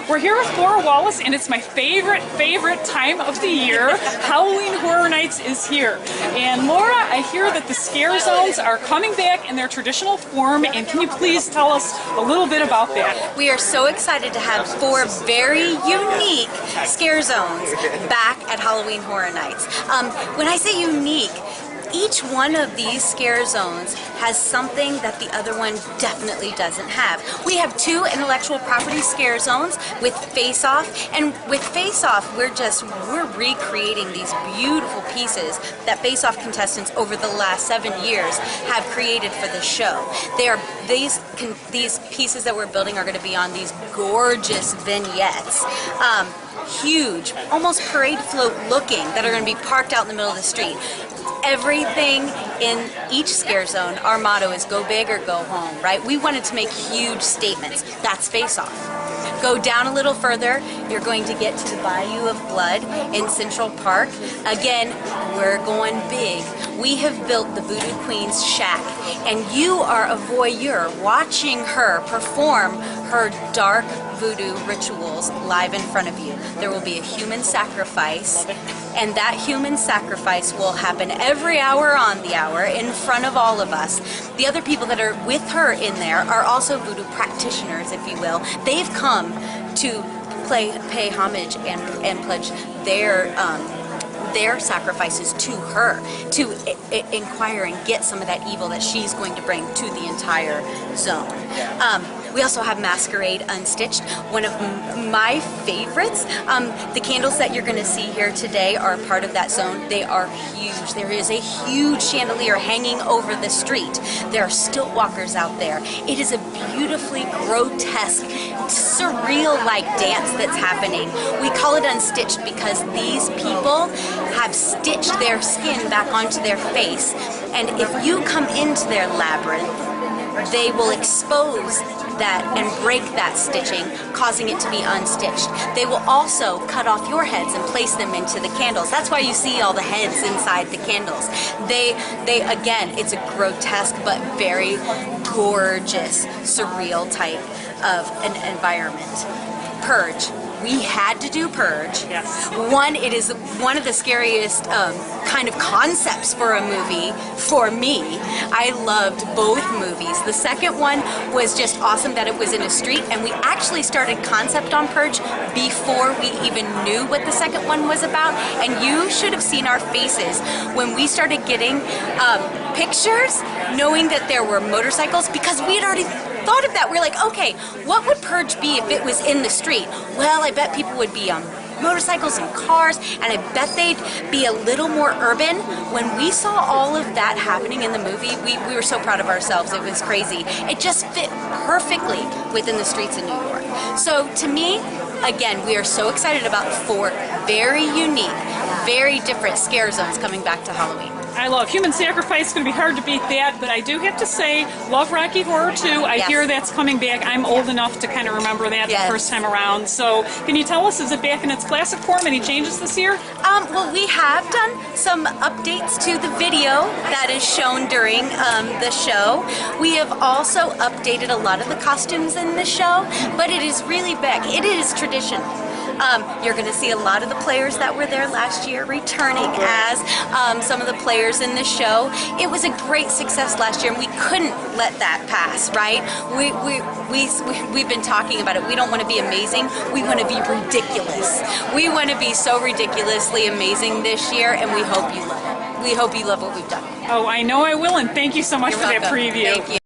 We're here with Lora Wallace, and it's my favorite time of the year. Halloween Horror Nights is here. And Lora, I hear that the scare zones are coming back in their traditional form, and can you please tell us a little bit about that? We are so excited to have 4 very unique scare zones back at Halloween Horror Nights. When I say unique, each one of these scare zones has something that the other one definitely doesn't have. We have 2 intellectual property scare zones with Face Off, and with Face Off we're recreating these beautiful pieces that Face Off contestants over the last 7 years have created for the show. These pieces that we're building are going to be on these gorgeous vignettes. Huge, almost parade float looking, that are going to be parked out in the middle of the street. Everything in each scare zone, our motto is go big or go home, right? We wanted to make huge statements. That's Face Off. Go down a little further, you're going to get to the Bayou of Blood in Central Park. Again, we're going big. We have built the Voodoo Queen's shack, and you are a voyeur watching her perform her dark voodoo rituals live in front of you. There will be a human sacrifice, and that human sacrifice will happen every hour on the hour in front of all of us. The other people that are with her in there are also voodoo practitioners, if you will. They've come to pay homage and pledge their sacrifices to her, to inquire and get some of that evil that she's going to bring to the entire zone. We also have MASKerade Unstitched, one of my favorites. The candles that you're going to see here today are part of that zone. They are huge. There is a huge chandelier hanging over the street. There are stilt walkers out there. It is a beautifully grotesque, surreal-like dance that's happening. We call it Unstitched because these people have stitched their skin back onto their face, and if you come into their labyrinth, they will expose that and break that stitching, causing it to be unstitched. They will also cut off your heads and place them into the candles. That's why you see all the heads inside the candles. They again, it's a grotesque but very gorgeous, surreal type of an environment. Purge. We had to do Purge. Yes. One, it is one of the scariest kind of concepts for a movie for me. I loved both movies. The second one was just awesome that it was in a street, and we actually started concept on Purge before we even knew what the second one was about, and you should have seen our faces when we started getting pictures, knowing that there were motorcycles, because we had already thought of that. We're like, okay, what would Purge be if it was in the street? Well, I bet people would be on motorcycles and cars, and I bet they'd be a little more urban. When we saw all of that happening in the movie, we were so proud of ourselves. It was crazy. It just fit perfectly within the streets of New York. So to me, again, we are so excited about 4 very unique, very different scare zones coming back to Halloween. I love human sacrifice. It's going to be hard to beat that, but I do have to say, love Rocky Horror too. I hear that's coming back. I'm old enough to kind of remember that the first time around. So can you tell us, is it back in its classic form? Any changes this year? Well, we have done some updates to the video that is shown during the show. We have also updated a lot of the costumes in the show, but it is really back. It is traditional. You're going to see a lot of the players that were there last year returning as some of the players in the show. It was a great success last year, and we couldn't let that pass, right? We've been talking about it. We don't want to be amazing. We want to be ridiculous. We want to be so ridiculously amazing this year, and we hope you love it. We hope you love what we've done. Oh, I know I will, and thank you so much for that preview. Thank you.